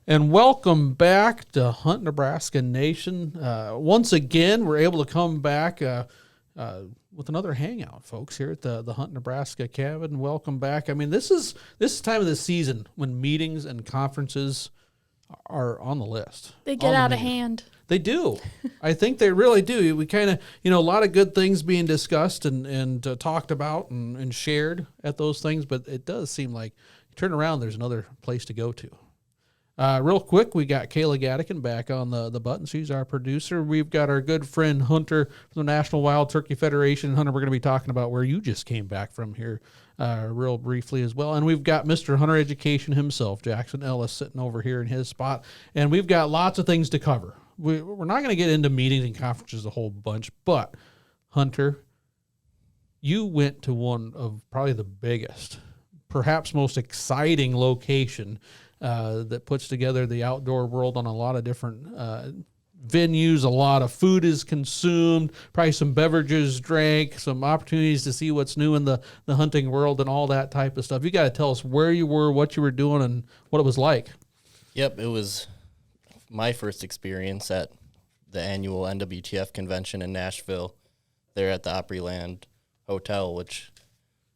And welcome back to Hunt Nebraska Nation. Once again, we're able to come back with another hangout, folks, here at the Hunt Nebraska cabin. Welcome back. I mean, this is time of the season when meetings and conferences are on the list. They get out of hand. They do. I think they really do. We kind of, a lot of good things being discussed and talked about and shared at those things, but it does seem like you turn around, there's another place to go to. Real quick, we got Kayla Gattikin back on the button. She's our producer. We've got our good friend Hunter from the National Wild Turkey Federation. Hunter, we're going to be talking about where you just came back from here real briefly as well. And we've got Mr. Hunter Education himself, Jackson Ellis, sitting over here in his spot. And we've got lots of things to cover. We're not going to get into meetings and conferences a whole bunch, but Hunter, you went to one of probably the biggest, perhaps most exciting location that puts together the outdoor world on a lot of different venues. A lot of food is consumed, probably some beverages drank, some opportunities to see what's new in the hunting world and all that type of stuff. You got to tell us where you were, what you were doing, and what it was like. Yep, it was my first experience at the annual NWTF Convention in Nashville, there at the Opryland Hotel, which,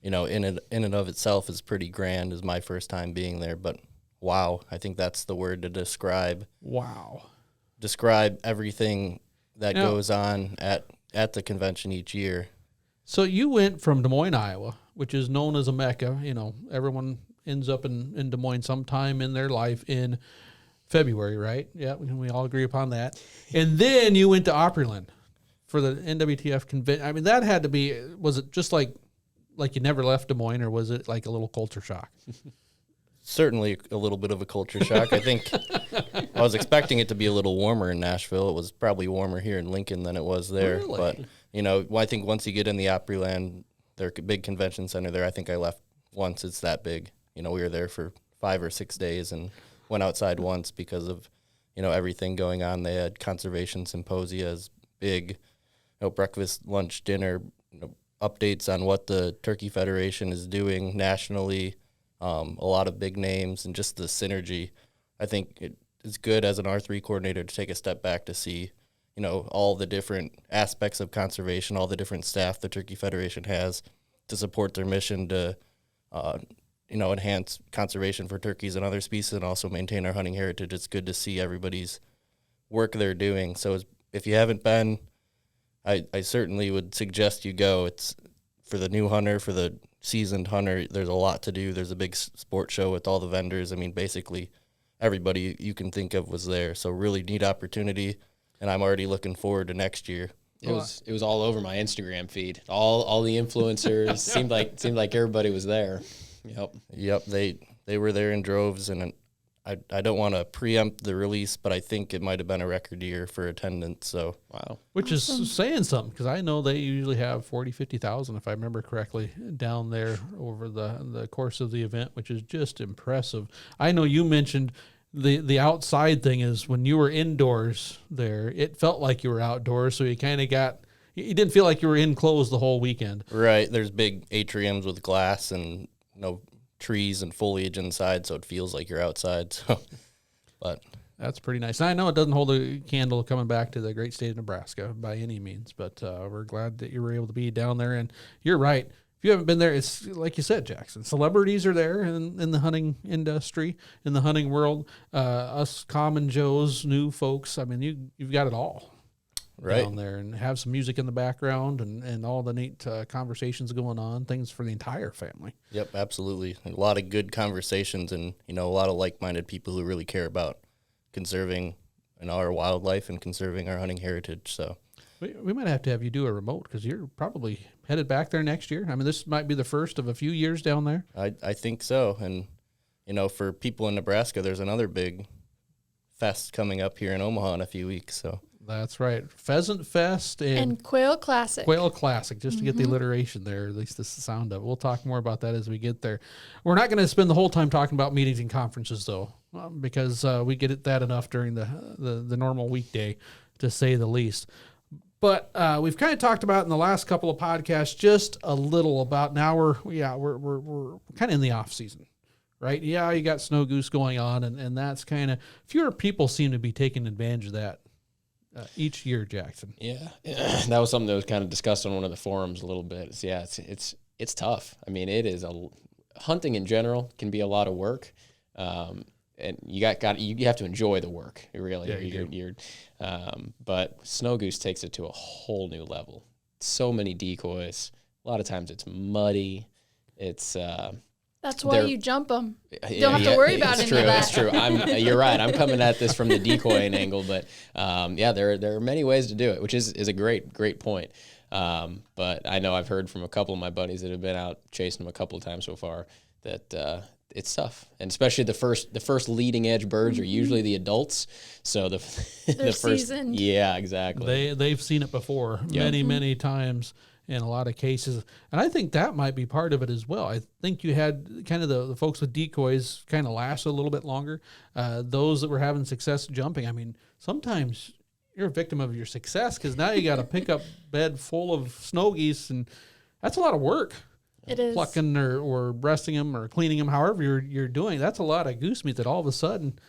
in and of itself is pretty grand. It was my first time being there, but wow, I think that's the word to describe. Wow. Describe everything that goes on at the convention each year. So you went from Des Moines, Iowa, which is known as a mecca. Everyone ends up in Des Moines sometime in their life in February, right? Yeah, we all agree upon that. And then you went to Opryland for the NWTF convention. I mean, that had to be, was it just like you never left Des Moines, or was it like a little culture shock? Certainly a little bit of a culture shock. I think I was expecting it to be a little warmer in Nashville. It was probably warmer here in Lincoln than it was there. Really? But, I think once you get in the Opryland, their big convention center there, I think I left once. It's that big. We were there for 5 or 6 days and went outside once because of, everything going on. They had conservation symposias, big, breakfast, lunch, dinner, updates on what the Turkey Federation is doing nationally. A lot of big names and just the synergy. I think it's good as an R3 coordinator to take a step back to see, all the different aspects of conservation, all the different staff the Turkey Federation has to support their mission to, enhance conservation for turkeys and other species and also maintain our hunting heritage. It's good to see everybody's work they're doing. So if you haven't been, I certainly would suggest you go. It's for the new hunter, for the seasoned hunter, there's a lot to do. There's a big sports show with all the vendors. I mean, basically everybody you can think of was there. So really neat opportunity, and I'm already looking forward to next year. It was all over my Instagram feed. All the influencers seemed like everybody was there. Yep. They were there in droves, and I don't want to preempt the release, but I think it might have been a record year for attendance. So wow, which is saying something, because I know they usually have 40,000-50,000, if I remember correctly, down there over the course of the event, which is just impressive. I know you mentioned the outside thing is when you were indoors there, it felt like you were outdoors, so you kind of you didn't feel like you were enclosed the whole weekend. Right. There's big atriums with glass and trees and foliage inside, so it feels like you're outside. So, but that's pretty nice. I know it doesn't hold a candle coming back to the great state of Nebraska by any means, but we're glad that you were able to be down there. And you're right. If you haven't been there, it's like you said, Jackson. Celebrities are there in the hunting industry, in the hunting world. Us common Joes, new folks. I mean, you've got it all. Right. Down there, and have some music in the background and all the neat conversations going on, things for the entire family. Yep, absolutely. A lot of good conversations and, a lot of like-minded people who really care about conserving our wildlife and conserving our hunting heritage. So we might have you do a remote, because you're probably headed back there next year. I mean, this might be the first of a few years down there. I think so. And, for people in Nebraska, there's another big fest coming up here in Omaha in a few weeks, so. That's right. Pheasant Fest and Quail Classic. Quail Classic, just to get the alliteration there, at least the sound of it. We'll talk more about that as we get there. We're not going to spend the whole time talking about meetings and conferences, though, because we get that enough during the normal weekday, to say the least. But we've kind of talked about in the last couple of podcasts just a little about now we're kind of in the off season. right? Yeah, you got snow goose going on, and that's kind of fewer people seem to be taking advantage of that each year, Jackson. Yeah, that was something that was kind of discussed on one of the forums a little bit. It's tough. I mean, it is hunting in general can be a lot of work, and you have to enjoy the work. Really, but snow goose takes it to a whole new level. So many decoys. A lot of times it's muddy. It's that's why you jump them. Don't have to worry about any of that. It's true. You're right. I'm coming at this from the decoying angle, but there are many ways to do it, which is a great point. But I know I've heard from a couple of my buddies that have been out chasing them a couple of times so far that it's tough, and especially the first leading edge birds are usually the adults. So the first, seasoned. Yeah, exactly. They've seen it before many times. In a lot of cases. And I think that might be part of it as well. I think you had kind of the folks with decoys kind of last a little bit longer. Those that were having success jumping, I mean, sometimes you're a victim of your success because now you got a pickup bed full of snow geese, and that's a lot of work. It is. Plucking or breasting them or cleaning them, however you're doing. That's a lot of goose meat that all of a sudden,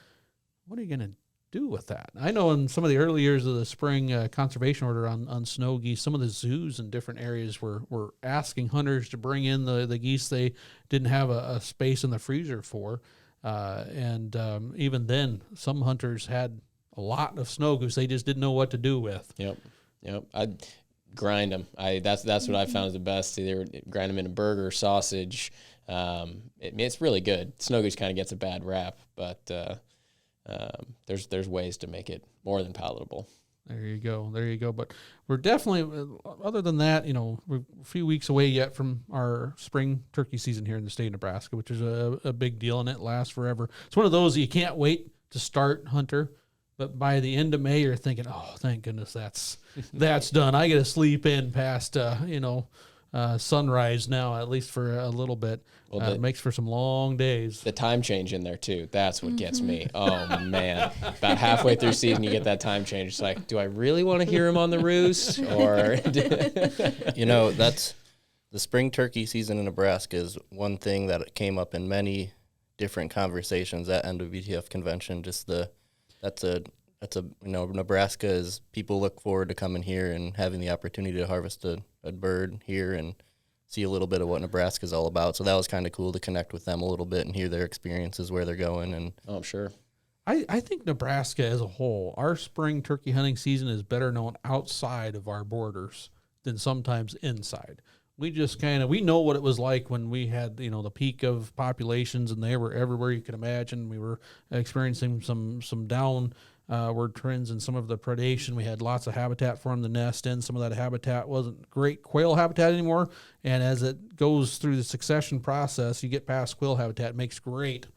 what are you going to do with that? I know in some of the early years of the spring conservation order on snow geese, some of the zoos in different areas were asking hunters to bring in the geese they didn't have a space in the freezer for. And even then, some hunters had a lot of snow goose they just didn't know what to do with. Yep. I'd grind them. That's what I found is the best. Either grind them in a burger, sausage. It's really good. Snow goose kind of gets a bad rap, but there's ways to make it more than palatable. There you go. But we're definitely, other than that, we're a few weeks away yet from our spring turkey season here in the state of Nebraska, which is a big deal, and it lasts forever. It's one of those you can't wait to start, Hunter. But by the end of May, you're thinking, oh, thank goodness that's done. I get to sleep in past, sunrise now, at least for a little bit. Well, it makes for some long days. The time change in there, too. That's what gets me. Oh, man. About halfway through season, you get that time change. It's like, do I really want to hear him on the roost? Or that's the spring turkey season in Nebraska is one thing that came up in many different conversations at NWTF Convention. Nebraska is people look forward to coming here and having the opportunity to harvest a bird here and see a little bit of what Nebraska is all about. So that was kind of cool to connect with them a little bit and hear their experiences, where they're going. And I'm sure. I think Nebraska as a whole, our spring turkey hunting season is better known outside of our borders than sometimes inside. We just we know what it was like when we had, the peak of populations and they were everywhere you could imagine. We were experiencing some downward trends in some of the predation. We had lots of habitat for them to nest in. Some of that habitat wasn't great quail habitat anymore. And as it goes through the succession process, you get past quail habitat, it makes great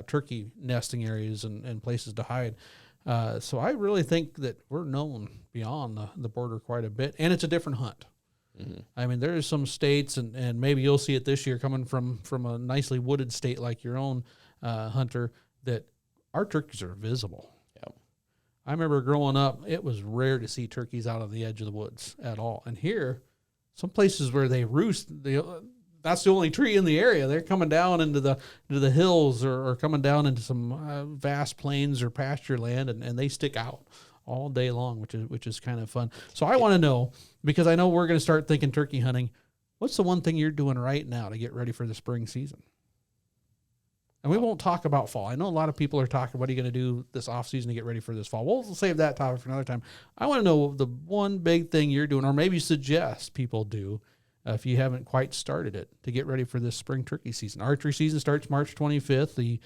turkey nesting areas and places to hide. So I really think that we're known beyond the border quite a bit, and it's a different hunt. Mm-hmm. I mean, there are some states, and maybe you'll see it this year coming from a nicely wooded state like your own, Hunter, that our turkeys are visible. Yep. I remember growing up, it was rare to see turkeys out on the edge of the woods at all. And here, some places where they roost, that's the only tree in the area. They're coming down into the hills or coming down into some vast plains or pasture land, and they stick out all day long, which is kind of fun. So I want to know, because I know we're going to start thinking turkey hunting, what's the one thing you're doing right now to get ready for the spring season? And we won't talk about fall. I know a lot of people are talking, what are you going to do this off season to get ready for this fall? We'll save that topic for another time. I want to know the one big thing you're doing, or maybe suggest people do, if you haven't quite started it, to get ready for this spring turkey season. Archery season starts March 25th. The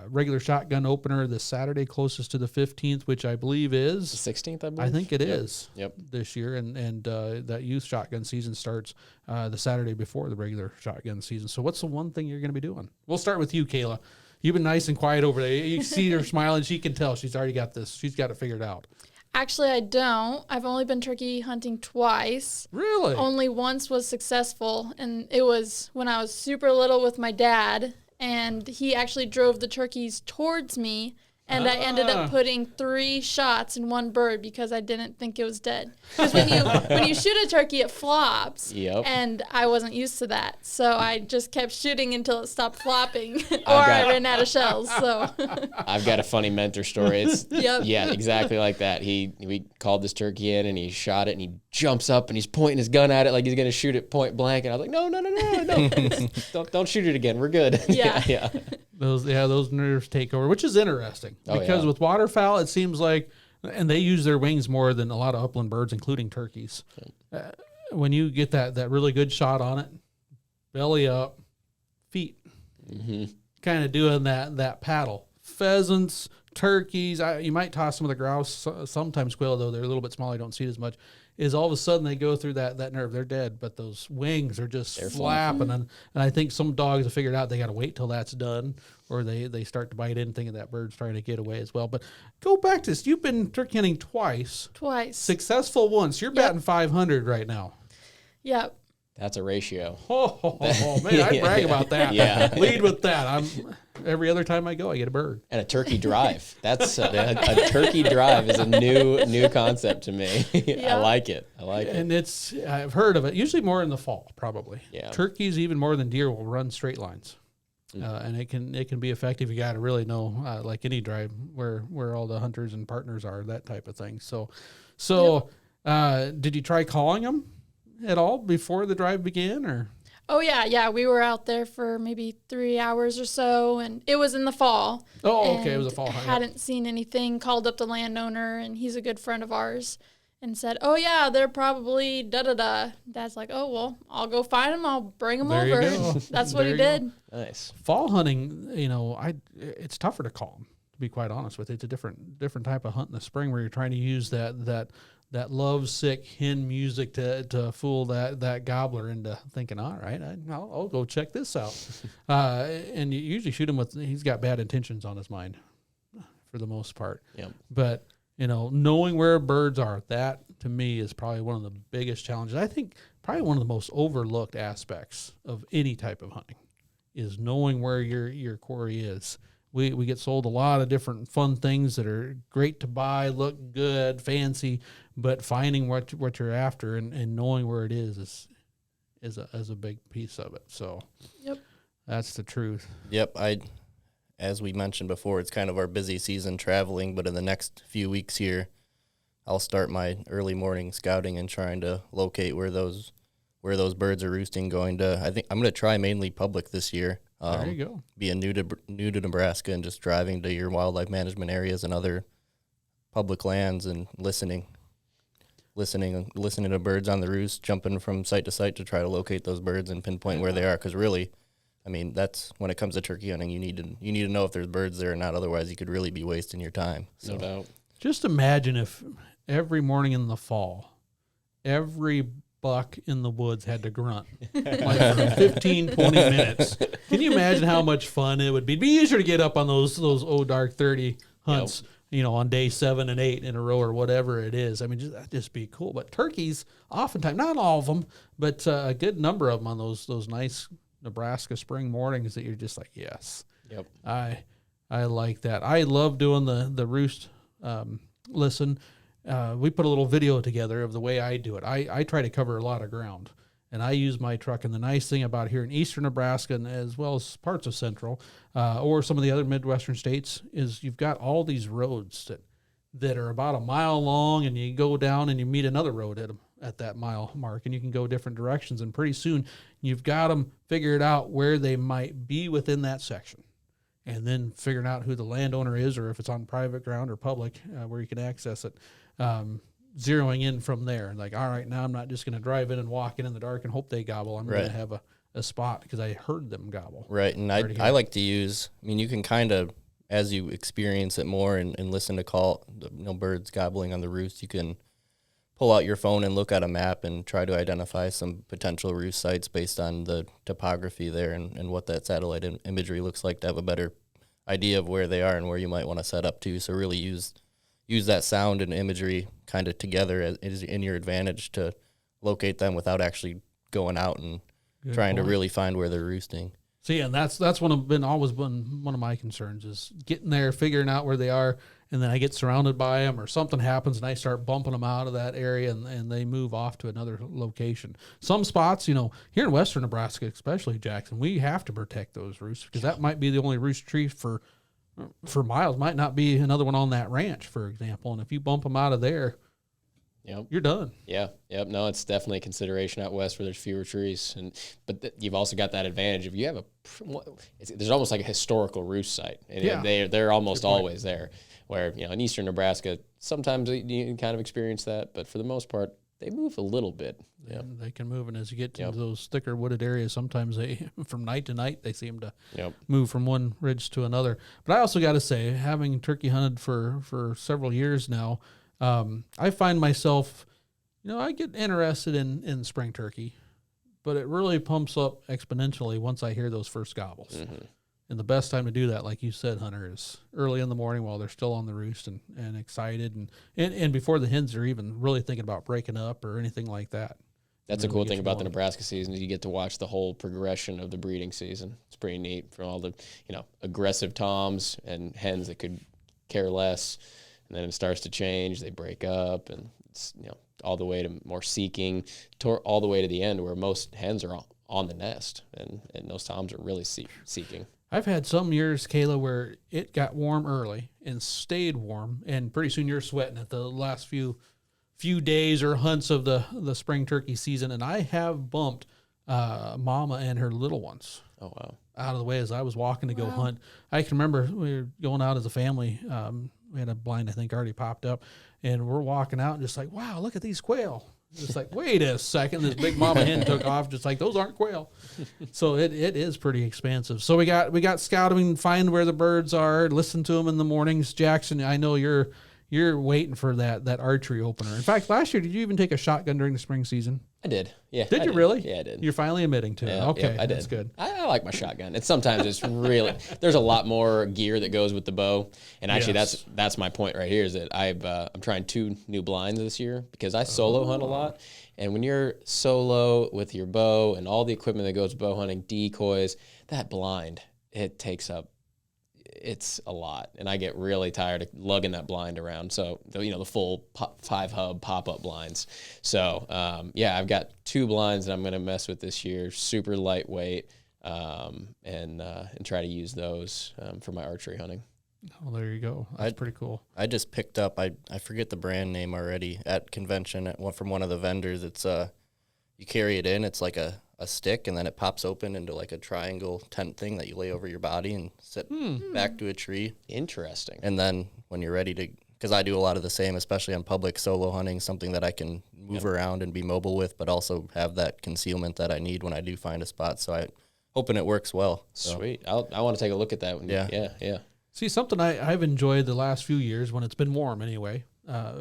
regular shotgun opener this Saturday closest to the 15th, which I believe is the 16th. I think it is. Yep. This year, and that youth shotgun season starts the Saturday before the regular shotgun season. So what's the one thing you're going to be doing? We'll start with you, Kayla. You've been nice and quiet over there. You see her smiling. She can tell she's already got this. She's got it figured out. Actually, I don't. I've only been turkey hunting twice. Really? Only once was successful, and it was when I was super little with my dad, and he actually drove the turkeys towards me, And I ended up putting 3 shots in one bird because I didn't think it was dead. Because when you shoot a turkey, it flops. Yep. And I wasn't used to that. So I just kept shooting until it stopped flopping I ran out of shells. So I've got a funny mentor story. It's Yep. Yeah, exactly like that. We called this turkey in and he shot it and he jumps up and he's pointing his gun at it like he's going to shoot it point blank. And I was like, no. don't shoot it again. We're good. Yeah. yeah. Those nerves take over, which is interesting because yeah. with waterfowl, it seems like, and they use their wings more than a lot of upland birds, including turkeys. When you get that really good shot on it, belly up, feet, kind of doing that paddle. Pheasants, turkeys, you might toss some of the grouse, sometimes quail, though they're a little bit smaller, you don't see it as much, is all of a sudden they go through that nerve. They're dead, but those wings are just flapping. And I think some dogs have figured out they got to wait till that's done, or they start to bite in thinking that bird's trying to get away as well. But go back to this. You've been turkey hunting twice. Successful once. You're batting 500 right now. Yep. That's a ratio. Oh man, I brag about that. Yeah. Lead with that. Every other time I go, I get a bird. And a turkey drive. That's a turkey drive is a new concept to me. Yeah. I like it. And I've heard of it. Usually more in the fall, probably. Yeah. Turkeys, even more than deer, will run straight lines, and it can be effective. You got to really know, like any drive, where all the hunters and partners are, that type of thing. So, did you try calling them at all before the drive began, or? Oh, yeah. We were out there for maybe 3 hours or so, and it was in the fall. Oh, okay. It was a fall hunt. Hadn't seen anything, called up the landowner, and he's a good friend of ours, and said, oh, yeah, they're probably da-da-da. Dad's like, oh, well, I'll go find them. I'll bring them There you over. go. That's what he did. Nice. Fall hunting, it's tougher to call them, to be quite honest with you. It's a different type of hunt in the spring where you're trying to use that lovesick hen music to fool that gobbler into thinking, all right, I'll go check this out. And you usually shoot him he's got bad intentions on his mind for the most part. Yep. But, knowing where birds are, that to me is probably one of the biggest challenges. I think probably one of the most overlooked aspects of any type of hunting is knowing where your quarry is. We get sold a lot of different fun things that are great to buy, look good, fancy, but finding what you're after and knowing where it is a big piece of it. So, Yep, that's the truth. Yep, as we mentioned before, it's kind of our busy season traveling, but in the next few weeks here, I'll start my early morning scouting and trying to locate where those birds are roosting. I think I'm going to try mainly public this year. There you go. Being new to Nebraska and just driving to your wildlife management areas and other public lands and listening to birds on the roost, jumping from site to site to try to locate those birds and pinpoint where they are. Because really, I mean, that's when it comes to turkey hunting, you need to know if there's birds there or not. Otherwise, you could really be wasting your time. No doubt. Just imagine if every morning in the fall, every buck in the woods had to grunt like for 15, 20 minutes. Can you imagine how much fun it would be? It'd be easier to get up on those dark 30 hunts, on day 7 and 8 in a row or whatever it is. I mean, that'd just be cool. But turkeys, oftentimes, not all of them, but a good number of them on those nice Nebraska spring mornings that you're just like, yes. Yep. I like that. I love doing the roost listen. We put a little video together of the way I do it. I try to cover a lot of ground, and I use my truck. And the nice thing about here in eastern Nebraska, and as well as parts of central, or some of the other Midwestern states, is you've got all these roads that are about a mile long, and you go down and you meet another road at that mile mark, and you can go different directions. And pretty soon you've got them figured out where they might be within that section. And then figuring out who the landowner is, or if it's on private ground or public, where you can access it. Zeroing in from there, like, all right, now I'm not just going to drive in and walk in the dark and hope they gobble. I'm going to have a spot because I heard them gobble. Right, and I like to use, you can kind of, as you experience it more and listen to birds gobbling on the roost, you can pull out your phone and look at a map and try to identify some potential roost sites based on the topography there and what that satellite imagery looks like to have a better idea of where they are and where you might want to set up to. So really use that sound and imagery kind of together as in your advantage to locate them without actually going out and trying to really find where they're roosting. See, and that's always been one of my concerns is getting there, figuring out where they are, and then I get surrounded by them or something happens and I start bumping them out of that area and they move off to another location. Some spots, here in western Nebraska, especially Jackson, we have to protect those roosts because that might be the only roost tree for miles. Might not be another one on that ranch, for example. And if you bump them out of there, you're done. Yeah. Yep. No, it's definitely a consideration out west where there's fewer trees, but you've also got that advantage if you have there's almost like a historical roost site, and they're almost always there. Where in eastern Nebraska, sometimes you kind of experience that, but for the most part, they move a little bit. Yeah, they can move, and as you get to those thicker wooded areas, sometimes from night to night, they seem to move from one ridge to another. But I also got to say, having turkey hunted for several years now, I find myself, I get interested in spring turkey, but it really pumps up exponentially once I hear those first gobbles. Mm-hmm. And the best time to do that, like you said, Hunter, is early in the morning while they're still on the roost and excited and before the hens are even really thinking about breaking up or anything like that. That's a cool thing about the Nebraska season is you get to watch the whole progression of the breeding season. It's pretty neat from all the, aggressive toms and hens that could care less. And then it starts to change. They break up and it's, all the way to more seeking, all the way to the end where most hens are on the nest and those toms are really seeking. I've had some years, Kayla, where it got warm early and stayed warm, and pretty soon you're sweating at the last few days or hunts of the spring turkey season, and I have bumped Mama and her little ones. Oh, wow. Out of the way as I was walking to go hunt. I can remember we were going out as a family. We had a blind, I think, already popped up, and we're walking out and just like, wow, look at these quail. Just like, wait a second, this big mama hen took off. Just like, those aren't quail. So it is pretty expansive. So we got scouting, find where the birds are, listen to them in the mornings. Jackson, I know you're waiting for that archery opener. In fact, last year, did you even take a shotgun during the spring season? I did. Yeah. Did you really? Yeah, I did. You're finally admitting to it. Okay, I did. That's good. I like my shotgun. Sometimes it's really there's a lot more gear that goes with the bow, and actually that's my point right here is that I'm trying 2 new blinds this year because I solo hunt a lot, and when you're solo with your bow and all the equipment that goes with bow hunting, decoys, that blind it takes up. It's a lot, and I get really tired of lugging that blind around. So, the full 5-hub pop-up blinds. So, I've got 2 blinds that I'm going to mess with this year, super lightweight, and try to use those for my archery hunting. Oh, there you go. That's pretty cool. I just picked up, I forget the brand name already, at convention from one of the vendors. It's you carry it in, it's like a stick, and then it pops open into like a triangle tent thing that you lay over your body and sit back to a tree. Interesting. And then when you're ready to, because I do a lot of the same, especially on public solo hunting, something that I can move around and be mobile with, but also have that concealment that I need when I do find a spot. So I'm hoping it works well. So. Sweet. I want to take a look at that one. Yeah. See, something I've enjoyed the last few years when it's been warm anyway,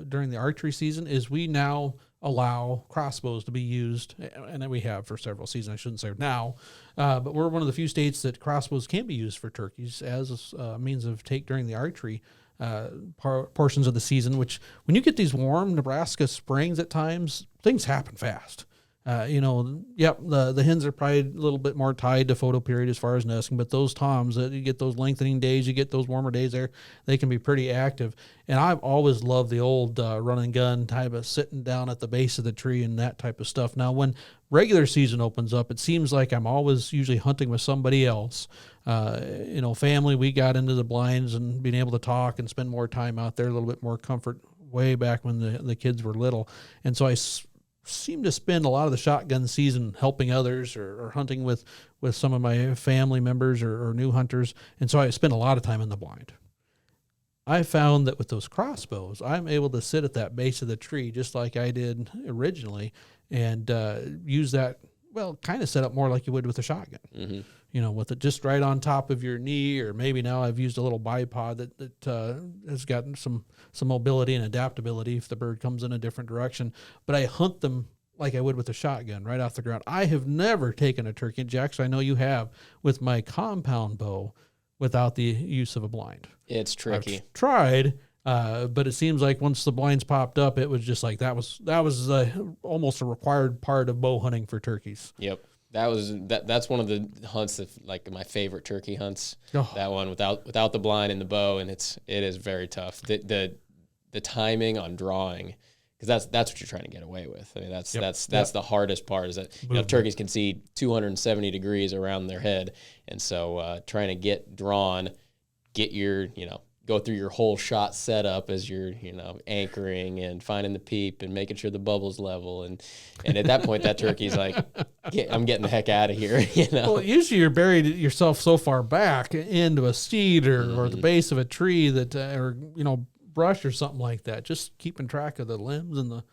during the archery season is we now allow crossbows to be used, and we have for several seasons. I shouldn't say now, but we're one of the few states that crossbows can be used for turkeys as a means of take during the archery portions of the season, which when you get these warm Nebraska springs at times, things happen fast. The hens are probably a little bit more tied to photo period as far as nesting, but those toms, you get those lengthening days, you get those warmer days there, they can be pretty active. And I've always loved the old run and gun type of sitting down at the base of the tree and that type of stuff. Now, when regular season opens up, it seems like I'm always usually hunting with somebody else. Family, we got into the blinds and being able to talk and spend more time out there, a little bit more comfort way back when the kids were little. And so I seem to spend a lot of the shotgun season helping others or hunting with some of my family members or new hunters. And so I spend a lot of time in the blind. I found that with those crossbows, I'm able to sit at that base of the tree just like I did originally and use that, kind of set up more like you would with a shotgun. Mm-hmm. With it just right on top of your knee, or maybe now I've used a little bipod that has gotten some mobility and adaptability if the bird comes in a different direction. But I hunt them like I would with a shotgun right off the ground. I have never taken a turkey, Jackson, I know you have, with my compound bow without the use of a blind. It's tricky. I've tried, but it seems like once the blinds popped up, it was just like that was almost a required part of bow hunting for turkeys. Yep. That's one of the hunts that like my favorite turkey hunts. Oh. That one without the blind and the bow, and it is very tough. The timing on drawing, because that's what you're trying to get away with. I mean, that's the hardest part, is that turkeys can see 270 degrees around their head, and so trying to get drawn, get your go through your whole shot setup as you're anchoring and finding the peep and making sure the bubble's level, and at that point that turkey's like, I'm getting the heck out of here. Well, usually you're buried yourself so far back into a seed or the base of a tree that or brush or something like that, just keeping track of the limbs and the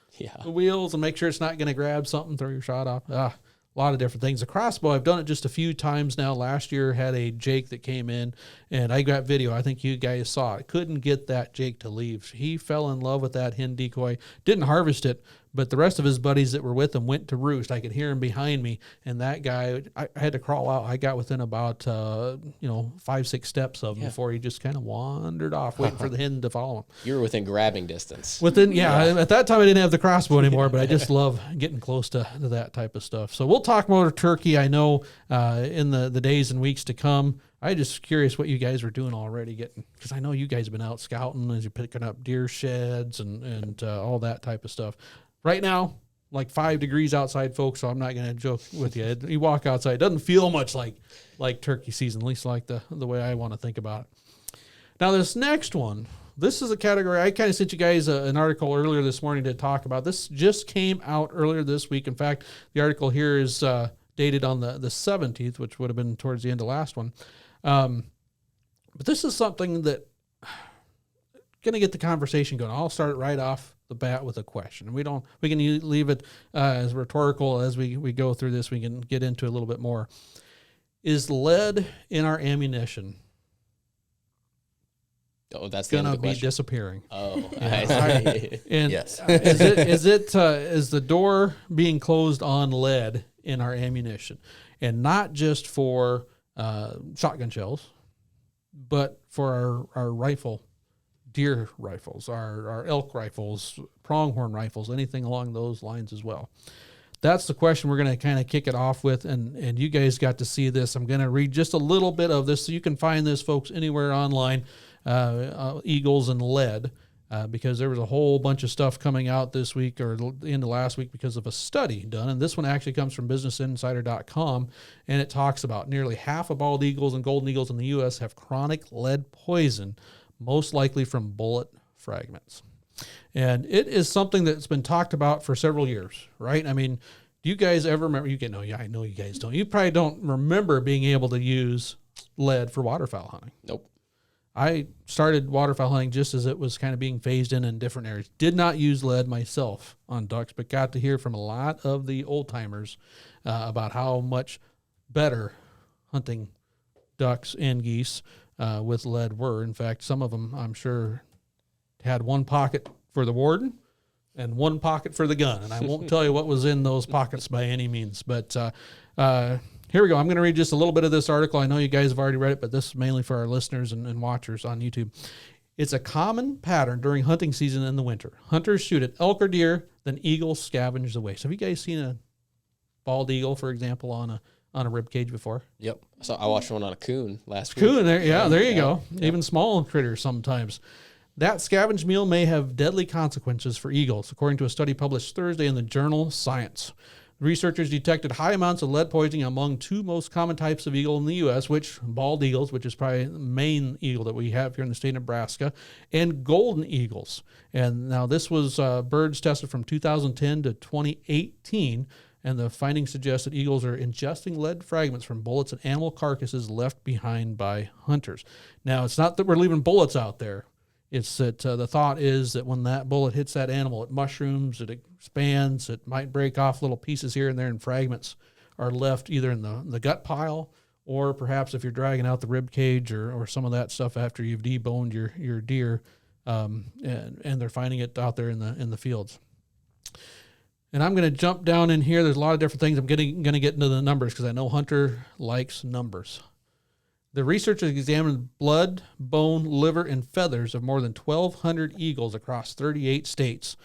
wheels and make sure it's not going to grab something, throw your shot off. A lot of different things. The crossbow, I've done it just a few times now. Last year had a Jake that came in, and I got video. I think you guys saw it. Couldn't get that Jake to leave. He fell in love with that hen decoy. Didn't harvest it, but the rest of his buddies that were with him went to roost. I could hear him behind me, and that guy, I had to crawl out. I got within about 5-6 steps of him before he just kind of wandered off, waiting for the hen to follow him. You were within grabbing distance. At that time I didn't have the crossbow anymore, but I just love getting close to that type of stuff. So we'll talk more turkey, I know, in the days and weeks to come. I just curious what you guys were doing already, because I know you guys have been out scouting as you're picking up deer sheds and all that type of stuff. Right now, like 5 degrees outside, folks, so I'm not going to joke with you. You walk outside, it doesn't feel much like turkey season, at least like the way I want to think about it. Now, this next one, this is a category, I kind of sent you guys an article earlier this morning to talk about. This just came out earlier this week. In fact, the article here is dated on the 17th, which would have been towards the end of last one. But this is something that going to get the conversation going. I'll start right off the bat with a question. We can leave it as rhetorical as we go through this. We can get into a little bit more. Is lead in our ammunition that's going to be disappearing? Oh, and yes. Is the door being closed on lead in our ammunition, and not just for shotgun shells, but for our rifle, deer rifles, our elk rifles, pronghorn rifles, anything along those lines as well? That's the question we're going to kind of kick it off with, and you guys got to see this. I'm going to read just a little bit of this, so you can find this, folks, anywhere online, eagles and lead, because there was a whole bunch of stuff coming out this week or the end of last week because of a study done, and this one actually comes from BusinessInsider.com, and it talks about nearly half of bald eagles and golden eagles in the U.S. have chronic lead poison, most likely from bullet fragments. And it is something that's been talked about for several years, right? I mean, do you guys ever remember? I know you guys don't. You probably don't remember being able to use lead for waterfowl hunting. Nope. I started waterfowl hunting just as it was kind of being phased in different areas. Did not use lead myself on ducks, but got to hear from a lot of the old timers about how much better hunting ducks and geese with lead were. In fact, some of them, I'm sure, had one pocket for the warden and one pocket for the gun. And I won't tell you what was in those pockets by any means. But here we go. I'm going to read just a little bit of this article. I know you guys have already read it, but this is mainly for our listeners and watchers on YouTube. It's a common pattern during hunting season in the winter. Hunters shoot at elk or deer, then eagles scavenge away. So have you guys seen a bald eagle, for example, on a rib cage before? Yep. So I watched one on a coon last week. Coon, there you go. Yep. Even small critters sometimes. That scavenge meal may have deadly consequences for eagles, according to a study published Thursday in the journal Science. Researchers detected high amounts of lead poisoning among two most common types of eagle in the U.S., which bald eagles, which is probably the main eagle that we have here in the state of Nebraska, and golden eagles. And now this was birds tested from 2010 to 2018, and the findings suggest that eagles are ingesting lead fragments from bullets and animal carcasses left behind by hunters. Now, it's not that we're leaving bullets out there. It's that the thought is that when that bullet hits that animal, it mushrooms, it expands, it might break off little pieces here and there, and fragments are left either in the gut pile, or perhaps if you're dragging out the rib cage or some of that stuff after you've deboned your deer, and they're finding it out there in the fields. And I'm going to jump down in here. There's a lot of different things. I'm going to get into the numbers because I know Hunter likes numbers. The researchers examined blood, bone, liver, and feathers of more than 1,200 eagles across 38 states.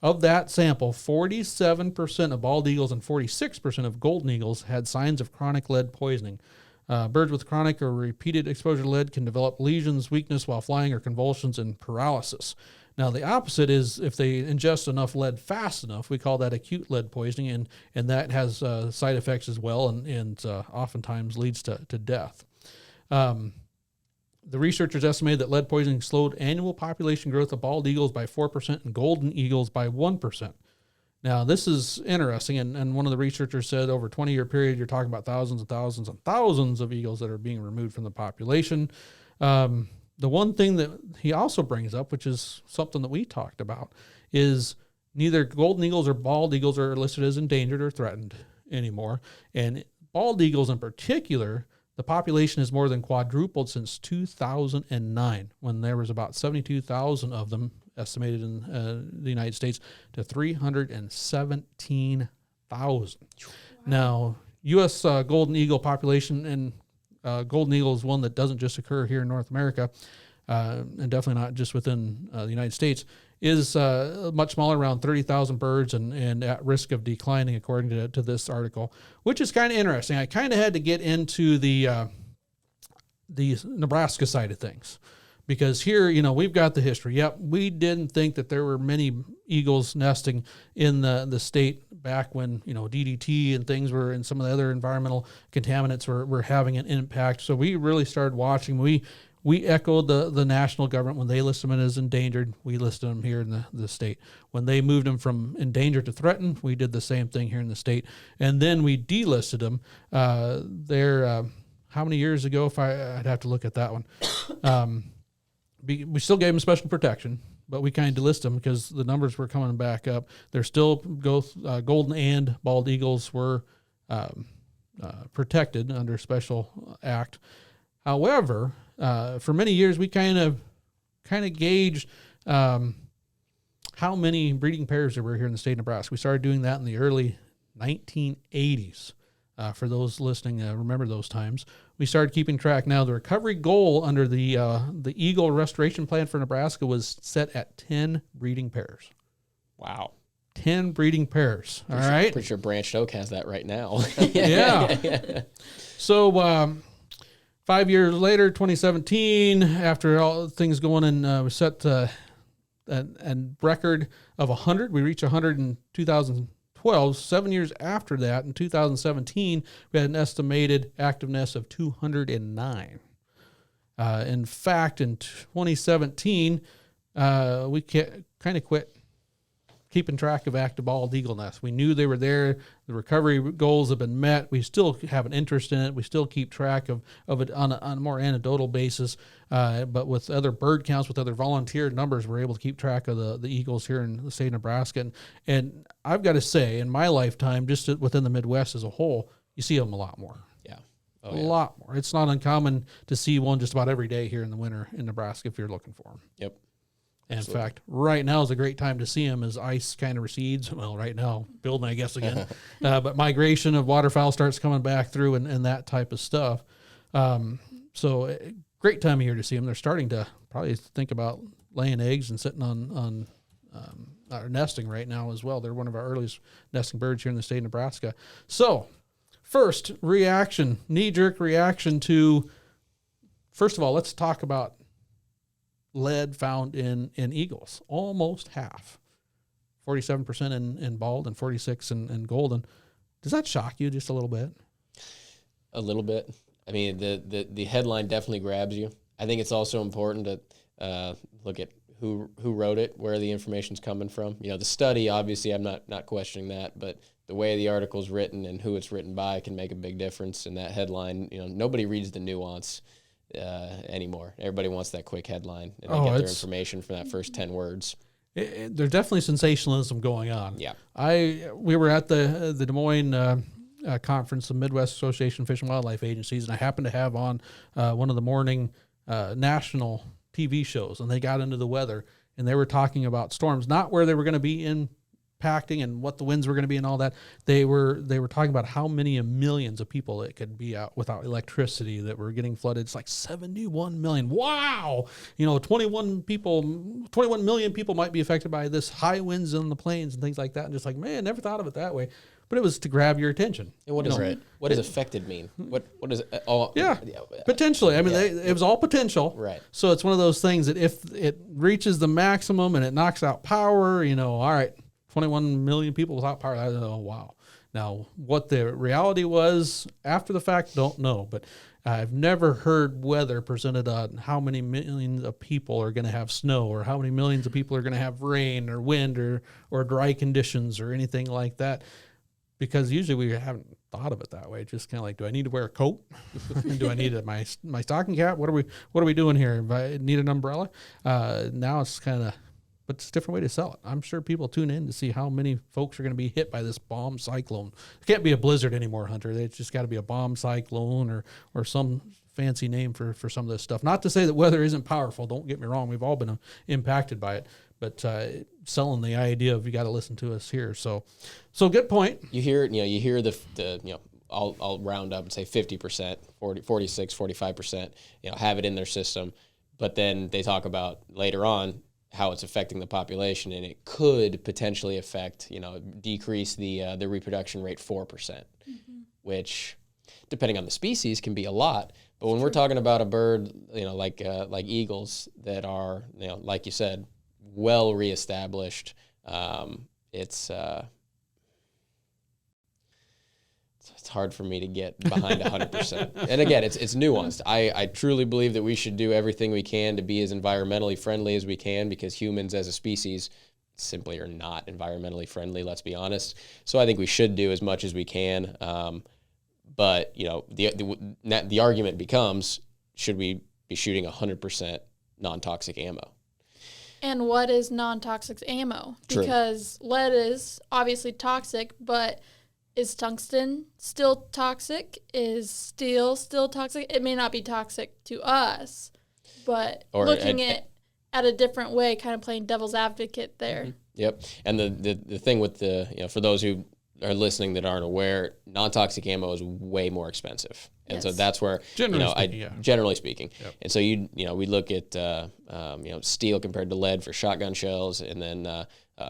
Of that sample, 47% of bald eagles and 46% of golden eagles had signs of chronic lead poisoning. Birds with chronic or repeated exposure to lead can develop lesions, weakness while flying, or convulsions and paralysis. Now, the opposite is if they ingest enough lead fast enough, we call that acute lead poisoning, and that has side effects as well, and oftentimes leads to death. The researchers estimated that lead poisoning slowed annual population growth of bald eagles by 4% and golden eagles by 1%. Now, this is interesting, and one of the researchers said over a 20-year period, you're talking about thousands and thousands and thousands of eagles that are being removed from the population. The one thing that he also brings up, which is something that we talked about, is neither golden eagles or bald eagles are listed as endangered or threatened anymore. And bald eagles in particular, the population has more than quadrupled since 2009, when there was about 72,000 of them estimated in the United States to 317,000. Wow. Now, U.S. golden eagle population, and golden eagle is one that doesn't just occur here in North America, and definitely not just within the United States, is much smaller, around 30,000 birds, and at risk of declining, according to this article, which is kind of interesting. I kind of had to get into the Nebraska side of things, because here, we've got the history. Yep, we didn't think that there were many eagles nesting in the state back when, DDT and things were, and some of the other environmental contaminants were having an impact. So we really started watching. We echoed the national government when they listed them as endangered. We listed them here in the state. When they moved them from endangered to threatened, we did the same thing here in the state. And then we delisted them. How many years ago? I'd have to look at that one. We still gave them special protection, but we kind of delisted them because the numbers were coming back up. They're still golden and bald eagles were protected under special act. However, for many years, we kind of gauged how many breeding pairs there were here in the state of Nebraska. We started doing that in the early 1980s. For those listening, remember those times. We started keeping track. Now, the recovery goal under the Eagle Restoration Plan for Nebraska was set at 10 breeding pairs. Wow. 10 breeding pairs. All right. Pretty sure Branched Oak has that right now. Yeah. So 5 years later, 2017, after all things going, and we set a record of 100. We reached 100 in 2012. 7 years after that, in 2017, we had an estimated activeness of 209. In fact, in 2017, we kind of quit keeping track of active bald eagle nests. We knew they were there. The recovery goals have been met. We still have an interest in it. We still keep track of it on a more anecdotal basis. But with other bird counts, with other volunteer numbers, we're able to keep track of the eagles here in the state of Nebraska. And I've got to say, in my lifetime, just within the Midwest as a whole, you see them a lot more. Yeah. A lot more. It's not uncommon to see one just about every day here in the winter in Nebraska if you're looking for them. Yep. And in fact, right now is a great time to see them as ice kind of recedes. Well, right now, building, I guess, again. But migration of waterfowl starts coming back through and that type of stuff. So great time of year to see them. They're starting to probably think about laying eggs and sitting on or nesting right now as well. They're one of our earliest nesting birds here in the state of Nebraska. So first reaction, knee-jerk reaction to, first of all, let's talk about lead found in eagles. Almost half. 47% in bald and 46% in golden. Does that shock you just a little bit? A little bit. I mean, the headline definitely grabs you. I think it's also important to look at who wrote it, where the information's coming from. The study, obviously, I'm not questioning that, but the way the article's written and who it's written by can make a big difference in that headline. Nobody reads the nuance anymore. Everybody wants that quick headline, and they get their information from that first 10 words. There's definitely sensationalism going on. Yeah. We were at the Des Moines conference, the Midwest Association of Fish and Wildlife Agencies, and I happened to have on one of the morning national TV shows, and they got into the weather, and they were talking about storms, not where they were going to be impacting and what the winds were going to be and all that, they were talking about how many millions of people it could be out without electricity that were getting flooded. It's like 71 million. Wow. 21 million people might be affected by this high winds on the plains and things like that. And just like, man, never thought of it that way. But it was to grab your attention. And what does affected mean? What is it? Potentially. I mean, it was all potential. Right. So it's one of those things that if it reaches the maximum and it knocks out power, all right, 21 million people without power. Wow. Now, what the reality was after the fact, don't know. But I've never heard weather presented on how many millions of people are going to have snow or how many millions of people are going to have rain or wind or dry conditions or anything like that. Because usually we haven't thought of it that way. Just kind of like, do I need to wear a coat? Do I need my stocking cap? What are we doing here? Do I need an umbrella? Now it's kind of, but it's a different way to sell it. I'm sure people tune in to see how many folks are going to be hit by this bomb cyclone. It can't be a blizzard anymore, Hunter. It's just got to be a bomb cyclone or some fancy name for some of this stuff. Not to say that weather isn't powerful. Don't get me wrong. We've all been impacted by it. But selling the idea of you got to listen to us here. So good point. You hear the I'll round up and say 50%, 46, 45%, have it in their system. But then they talk about later on how it's affecting the population, and it could potentially affect, decrease the reproduction rate 4%, which, depending on the species, can be a lot. But when we're talking about a bird, like eagles that are, like you said, well reestablished, it's hard for me to get behind 100%. And again, it's nuanced. I truly believe that we should do everything we can to be as environmentally friendly as we can, because humans as a species simply are not environmentally friendly, let's be honest. So I think we should do as much as we can. But the argument becomes, should we be shooting 100% non-toxic ammo? And what is non-toxic ammo? True. Because lead is obviously toxic, but is tungsten still toxic? Is steel still toxic? It may not be toxic to us, but looking at a different way, kind of playing devil's advocate there. Yep. And the thing with for those who are listening that aren't aware, non-toxic ammo is way more expensive. And so that's where, generally speaking. Yep. And so we look at, steel compared to lead for shotgun shells, and then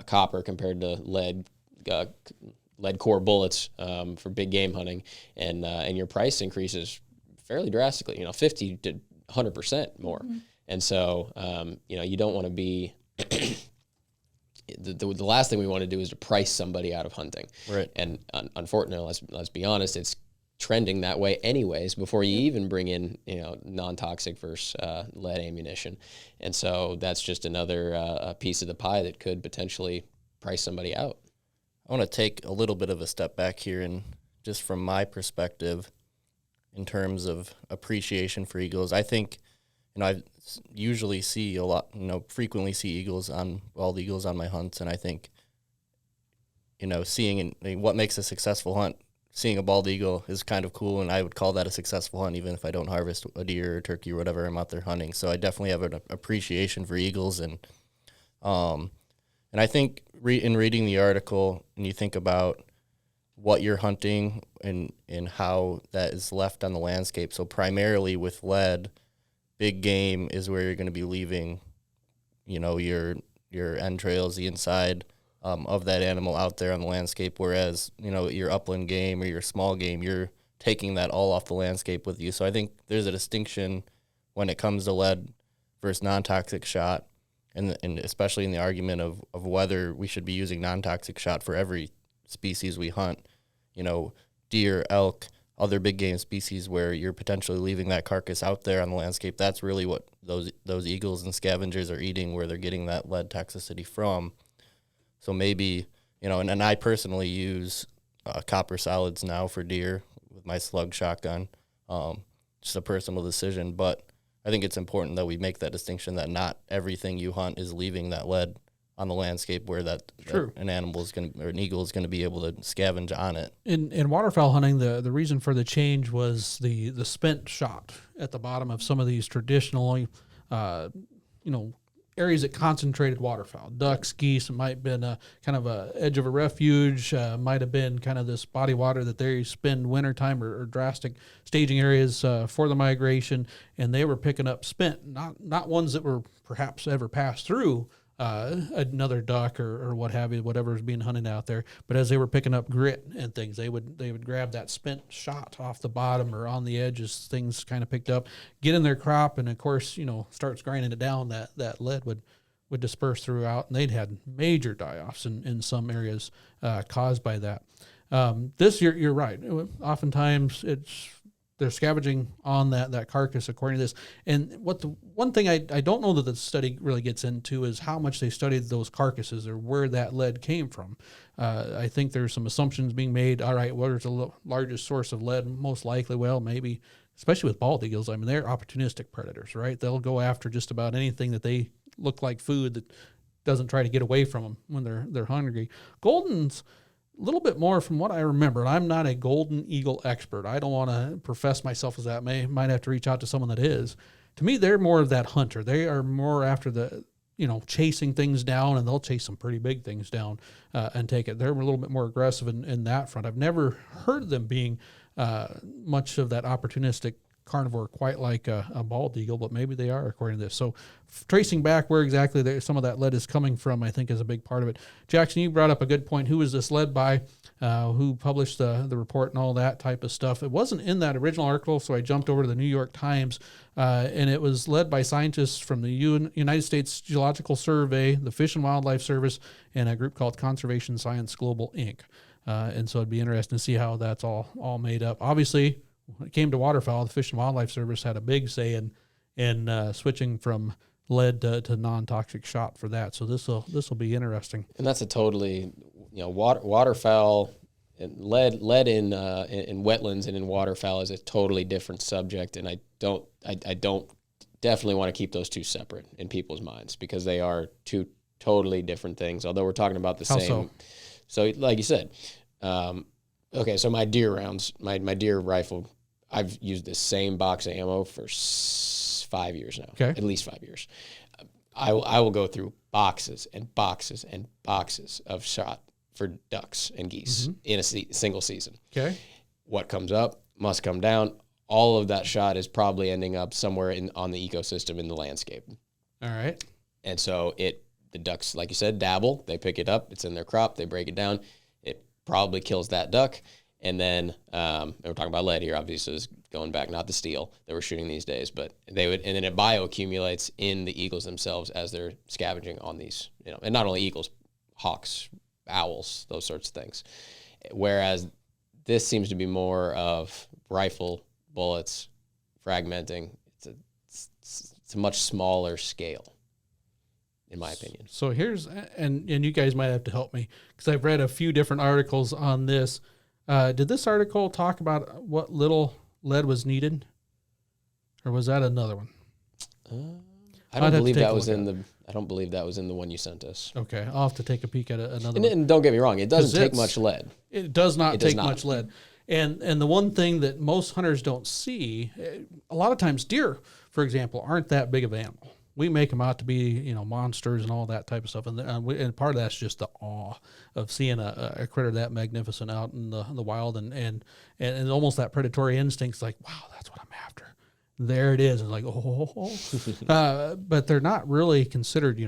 copper compared to lead core bullets for big game hunting. And your price increases fairly drastically, 50 to 100% more. Mm-hmm. And so, you don't want to be, the last thing we want to do is to price somebody out of hunting. Right. And unfortunately, let's be honest, it's trending that way anyways before you even bring in non-toxic versus lead ammunition. And so that's just another piece of the pie that could potentially price somebody out. I want to take a little bit of a step back here, and just from my perspective in terms of appreciation for eagles, I think I usually see a lot, frequently see bald eagles on my hunts, and I think seeing what makes a successful hunt, seeing a bald eagle is kind of cool, and I would call that a successful hunt, even if I don't harvest a deer or turkey or whatever I'm out there hunting. So I definitely have an appreciation for eagles, and I think in reading the article, and you think about what you're hunting and how that is left on the landscape. So primarily with lead, big game is where you're going to be leaving, your entrails, the inside of that animal out there on the landscape, whereas, your upland game or your small game, you're taking that all off the landscape with you. So I think there's a distinction when it comes to lead versus non-toxic shot, and especially in the argument of whether we should be using non-toxic shot for every species we hunt, deer, elk, other big game species where you're potentially leaving that carcass out there on the landscape. That's really what those eagles and scavengers are eating, where they're getting that lead toxicity from. So maybe, and I personally use copper solids now for deer with my slug shotgun. Just a personal decision, but I think it's important that we make that distinction that not everything you hunt is leaving that lead on the landscape where that an animal is going to, or an eagle is going to be able to scavenge on it. In waterfowl hunting, the reason for the change was the spent shot at the bottom of some of these traditionally, areas that concentrated waterfowl, ducks, geese. It might have been a kind of a edge of a refuge, might have been kind of this body water that they spend wintertime or drastic staging areas for the migration, and they were picking up spent, not ones that were perhaps ever passed through another duck or what have you, whatever is being hunted out there. But as they were picking up grit and things, they would grab that spent shot off the bottom or on the edges, things kind of picked up, get in their crop, and of course, starts grinding it down. That lead would disperse throughout, and they'd had major die-offs in some areas caused by that. You're right. Oftentimes they're scavenging on that carcass according to this. And one thing I don't know that the study really gets into is how much they studied those carcasses or where that lead came from. I think there's some assumptions being made. All right, what is the largest source of lead? Most likely, well, maybe, especially with bald eagles, I mean, they're opportunistic predators, right? They'll go after just about anything that they look like food that doesn't try to get away from them when they're hungry. Golden's a little bit more from what I remember. I'm not a golden eagle expert. I don't want to profess myself as that. Might have to reach out to someone that is. To me, they're more of that hunter. They are more after the, chasing things down, and they'll chase some pretty big things down and take it. They're a little bit more aggressive in that front. I've never heard them being much of that opportunistic carnivore quite like a bald eagle, but maybe they are according to this. So tracing back where exactly some of that lead is coming from, I think, is a big part of it. Jackson, you brought up a good point. Who was this led by? Who published the report and all that type of stuff? It wasn't in that original article, so I jumped over to the New York Times, and it was led by scientists from the United States Geological Survey, the Fish and Wildlife Service, and a group called Conservation Science Global, Inc. And so it'd be interesting to see how that's all made up. Obviously, when it came to waterfowl, the Fish and Wildlife Service had a big say in switching from lead to non-toxic shot for that. So this will be interesting. And that's a totally, waterfowl and lead in wetlands and in waterfowl is a totally different subject. And I don't definitely want to keep those two separate in people's minds because they are two totally different things. Although we're talking about the same. So like you said. Okay, so my deer rounds, my deer rifle, I've used the same box of ammo for 5 years now, okay. At least 5 years. I will go through boxes and boxes and boxes of shot for ducks and geese in a single season. Okay. What comes up must come down. All of that shot is probably ending up somewhere on the ecosystem in the landscape. All right. And so the ducks, like you said, dabble. They pick it up. It's in their crop. They break it down. Probably kills that duck, and then and we're talking about lead here. Obviously, is going back, not the steel that we're shooting these days, but and then it bioaccumulates in the eagles themselves as they're scavenging on these, and not only eagles, hawks, owls, those sorts of things. Whereas this seems to be more of rifle bullets, fragmenting. It's a much smaller scale, in my opinion. So here's, and you guys might have to help me because I've read a few different articles on this. Did this article talk about what little lead was needed, or was that another one? I don't believe that was in the. I don't believe that was in the one you sent us. Okay, I'll have to take a peek at another one. And don't get me wrong, it doesn't take much lead. It does not take much lead. And the one thing that most hunters don't see, a lot of times deer, for example, aren't that big of an animal. We make them out to be, monsters and all that type of stuff. And part of that's just the awe of seeing a critter that magnificent out in the wild and almost that predatory instinct's like, wow, that's what I'm after. There it is. It's like, but they're not really considered,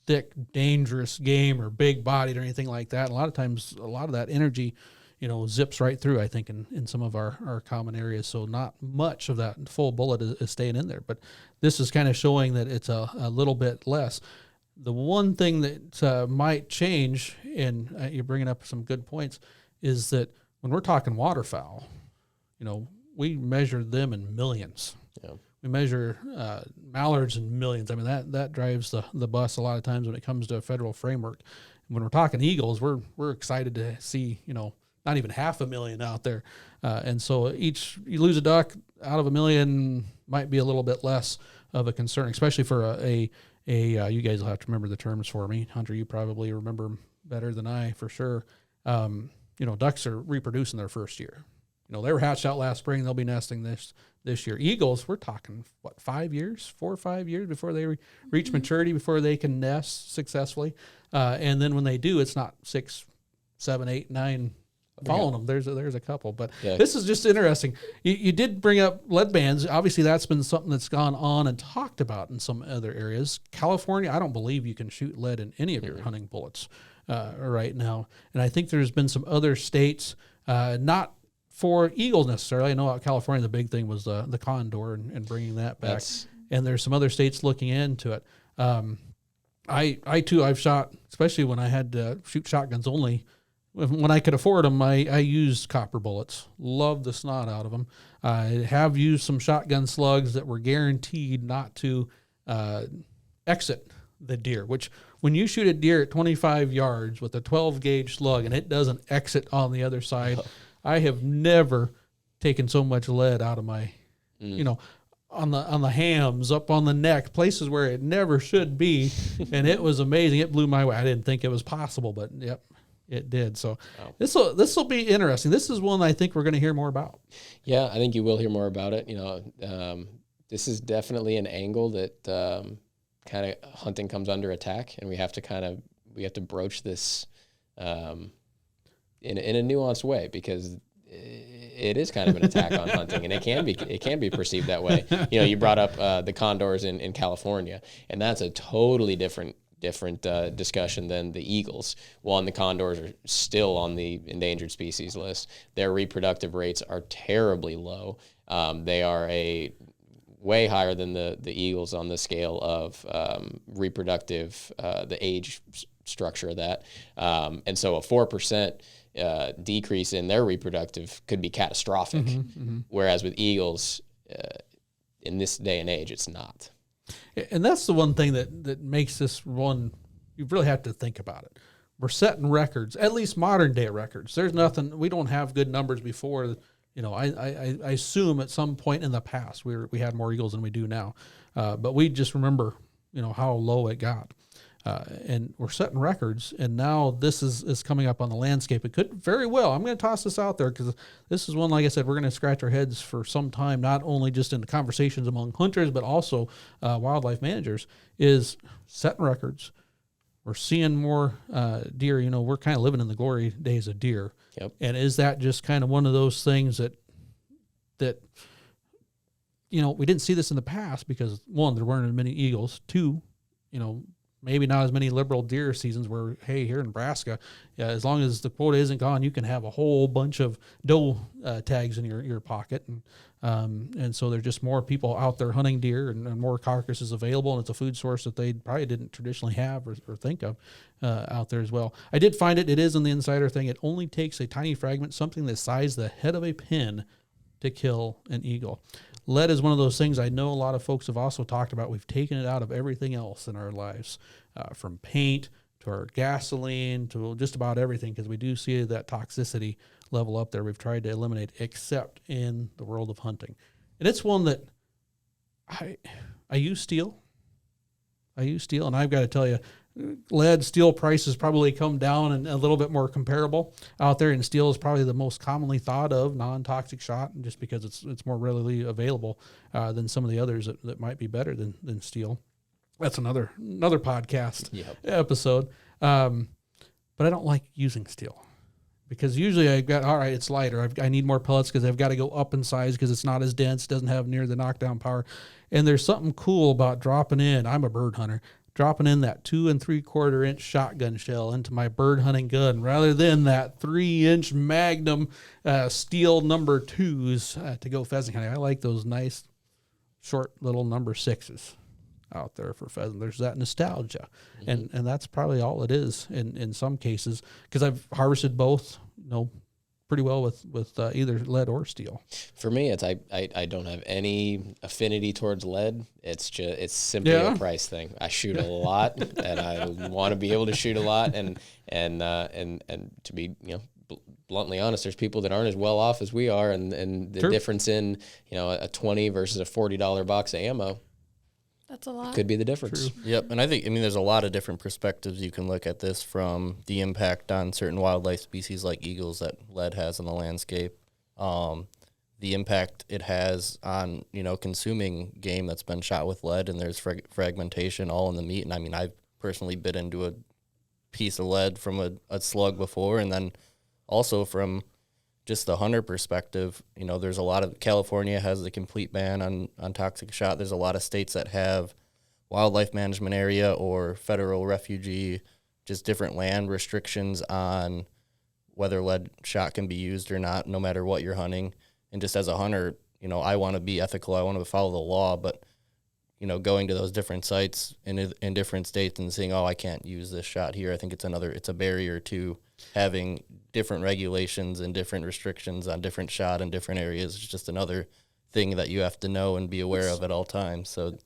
thick, dangerous game or big bodied or anything like that. And a lot of times, a lot of that energy, zips right through, I think, in some of our common areas. So not much of that full bullet is staying in there. But this is kind of showing that it's a little bit less. The one thing that might change, and you're bringing up some good points, is that when we're talking waterfowl, we measure them in millions. Yeah. We measure mallards in millions. I mean, that drives the bus a lot of times when it comes to a federal framework. When we're talking eagles, we're excited to see, not even 500,000 out there. And so you lose a duck out of 1 million might be a little bit less of a concern, especially for you guys will have to remember the terms for me. Hunter, you probably remember better than I for sure. Ducks are reproducing their first year. they were hatched out last spring. They'll be nesting this year. Eagles, we're talking, 5 years, 4 or 5 years before they reach maturity, before they can nest successfully. And then when they do, it's not 6, 7, 8, 9 following them. There's a couple. But this is just interesting. You did bring up lead bands. Obviously, that's been something that's gone on and talked about in some other areas. California, I don't believe you can shoot lead in any of your hunting bullets right now. And I think there's been some other states, not for eagles necessarily. I know out California, the big thing was the condor and bringing that back. And there's some other states looking into it. I too, I've shot, especially when I had to shoot shotguns only. When I could afford them, I used copper bullets. Loved the snot out of them. I have used some shotgun slugs that were guaranteed not to exit the deer, which when you shoot a deer at 25 yards with a 12 gauge slug and it doesn't exit on the other side, I have never taken so much lead out of my, on the hams, up on the neck, places where it never should be. And it was amazing. It blew my way. I didn't think it was possible, but yep, it did. So this will be interesting. This is one I think we're going to hear more about. Yeah, I think you will hear more about it. This is definitely an angle that kind of hunting comes under attack, and we have to broach this in a nuanced way, because it is kind of an attack on hunting, and it can be perceived that way. You brought up the condors in California, and that's a totally different discussion than the eagles. One, the condors are still on the endangered species list. Their reproductive rates are terribly low. They are way higher than the eagles on the scale of reproductive, the age structure of that. And so a 4% decrease in their reproductive could be catastrophic. Whereas with eagles, in this day and age, it's not. And that's the one thing that makes this one, you really have to think about it. We're setting records, at least modern day records. There's nothing, we don't have good numbers before. I assume at some point in the past we had more eagles than we do now. But we just remember, how low it got. And we're setting records, and now this is coming up on the landscape. It could very well, I'm going to toss this out there, because this is one, like I said, we're going to scratch our heads for some time, not only just in the conversations among hunters, but also wildlife managers, is setting records. We're seeing more deer. We're kind of living in the glory days of deer. Yep. And is that just kind of one of those things that we didn't see this in the past, because one, there weren't as many eagles. Two, maybe not as many liberal deer seasons where, hey, here in Nebraska, as long as the quota isn't gone, you can have a whole bunch of doe tags in your pocket. And so there's just more people out there hunting deer, and more carcasses available, and it's a food source that they probably didn't traditionally have or think of out there as well. I did find it is in the insider thing. It only takes a tiny fragment, something the size of the head of a pin, to kill an eagle. Lead is one of those things I know a lot of folks have also talked about. We've taken it out of everything else in our lives, from paint to our gasoline to just about everything, because we do see that toxicity level up there. We've tried to eliminate, except in the world of hunting. And it's one that I use steel. And I've got to tell you, lead steel prices probably come down and a little bit more comparable out there, and steel is probably the most commonly thought of non-toxic shot, and just because it's more readily available than some of the others that might be better than steel. That's another podcast episode. But I don't like using steel, because usually it's lighter. I need more pellets because I've got to go up in size because it's not as dense, doesn't have near the knockdown power. And there's something cool about dropping in. I'm a bird hunter. Dropping in that 2 3/4 inch shotgun shell into my bird hunting gun, rather than that 3-inch Magnum steel number 2s to go pheasant hunting. I like those nice short little number 6s out there for pheasant. There's that nostalgia, and that's probably all it is in some cases, because I've harvested both, pretty well with either lead or steel. For me, it's I don't have any affinity towards lead. It's simply a price thing. I shoot a lot, and I want to be able to shoot a lot, and to be bluntly honest, there's people that aren't as well off as we are, and the difference in a $20 versus a $40 box of ammo. That's a lot. Could be the difference. True. Yep, and I think there's a lot of different perspectives you can look at this from. The impact on certain wildlife species like eagles that lead has on the landscape, the impact it has on, consuming game that's been shot with lead, and there's fragmentation all in the meat. And I mean, I've personally bit into a piece of lead from a slug before, and then also from just the hunter perspective, there's a lot of, California has a complete ban on toxic shot. There's a lot of states that have wildlife management area or federal refugee, just different land restrictions on whether lead shot can be used or not, no matter what you're hunting. And just as a hunter, I want to be ethical. I want to follow the law, but, going to those different sites in different states and seeing, I can't use this shot here. I think it's a barrier to having different regulations and different restrictions on different shot in different areas. It's just another thing that you have to know and be aware of at all times. So,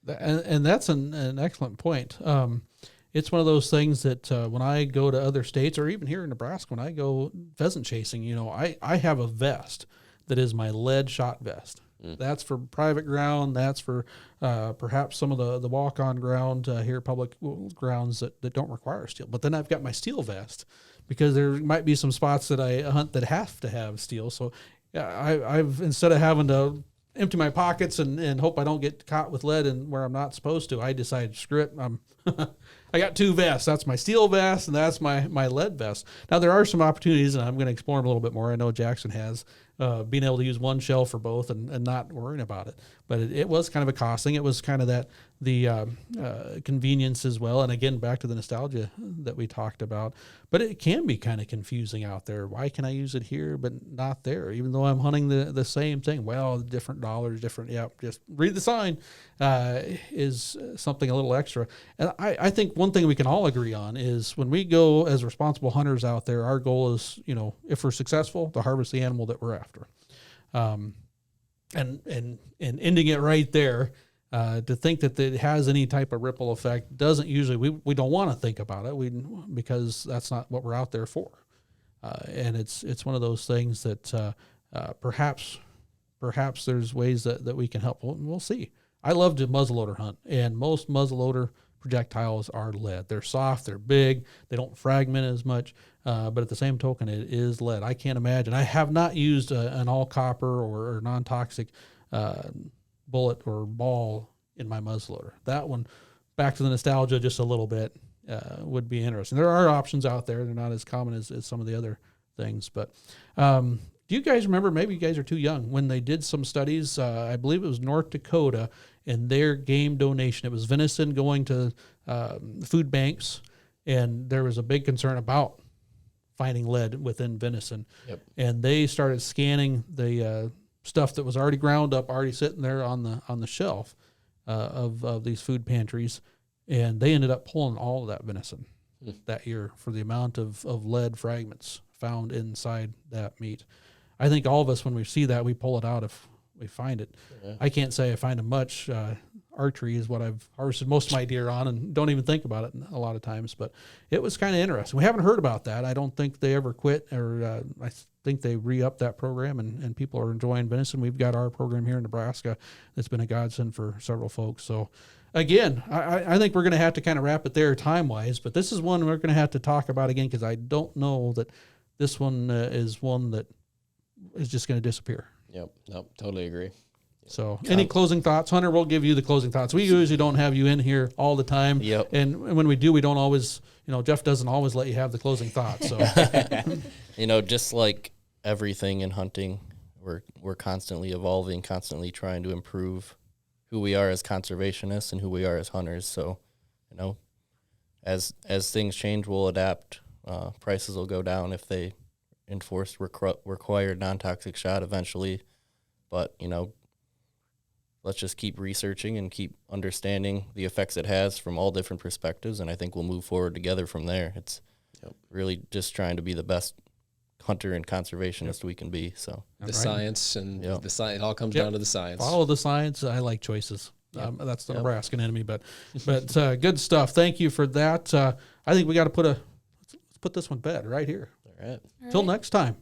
and that's an excellent point. It's one of those things that when I go to other states or even here in Nebraska, when I go pheasant chasing, I have a vest that is my lead shot vest. That's for private ground. That's for perhaps some of the walk-on ground here, public grounds that don't require steel. But then I've got my steel vest because there might be some spots that I hunt that have to have steel. So I've instead of having to empty my pockets and hope I don't get caught with lead and where I'm not supposed to, I decided, screw it. I got two vests. That's my steel vest and that's my lead vest. Now there are some opportunities, and I'm going to explore them a little bit more. I know Jackson has being able to use one shell for both and not worrying about it. But it was kind of a cost thing. It was kind of the convenience as well. And again, back to the nostalgia that we talked about. But it can be kind of confusing out there. Why can I use it here but not there? Even though I'm hunting the same thing. Well, different dollars, different, just read the sign is something a little extra. And I think one thing we can all agree on is when we go as responsible hunters out there, our goal is, if we're successful, to harvest the animal that we're after. And ending it right there, to think that it has any type of ripple effect doesn't usually, we don't want to think about it because that's not what we're out there for. And it's one of those things that perhaps there's ways that we can help. We'll see. I love to muzzleloader hunt, and most muzzleloader projectiles are lead. They're soft, they're big, they don't fragment as much, but at the same token, it is lead. I can't imagine. I have not used an all copper or non-toxic bullet or ball in my muzzleloader. That one, back to the nostalgia just a little bit, would be interesting. There are options out there. They're not as common as some of the other things, but do you guys remember, maybe you guys are too young, when they did some studies, I believe it was North Dakota, and their game donation, it was venison going to food banks, and there was a big concern about finding lead within venison. Yep. And they started scanning the stuff that was already ground up, already sitting there on the shelf of these food pantries, and they ended up pulling all of that venison that year for the amount of lead fragments found inside that meat. I think all of us, when we see that, we pull it out if we find it. Yeah. I can't say I find it much. Archery is what I've harvested most of my deer on, and don't even think about it a lot of times. But it was kind of interesting. We haven't heard about that. I don't think they ever quit, or I think they re-upped that program, and people are enjoying venison. We've got our program here in Nebraska that's been a godsend for several folks. So, again, I think we're going to have to kind of wrap it there time-wise, but this is one we're going to have to talk about again, because I don't know that this one is one that is just going to disappear. Nope, totally agree. So, any closing thoughts? Hunter, we'll give you the closing thoughts. We usually don't have you in here all the time. Yep. And when we do, we don't always, Jeff doesn't always let you have the closing thoughts. So, just like everything in hunting, we're constantly evolving, constantly trying to improve who we are as conservationists and who we are as hunters. So, as things change, we'll adapt. Prices will go down if they enforce required non-toxic shot eventually. But, let's just keep researching and keep understanding the effects it has from all different perspectives, and I think we'll move forward together from there. It's really just trying to be the best hunter and conservationist we can be. So the science and the science, it all comes down to the science. Follow the science. I like choices. That's the Nebraskan enemy, but good stuff. Thank you for that. I think we got to let's put this one to bed right here. All right. Till next time.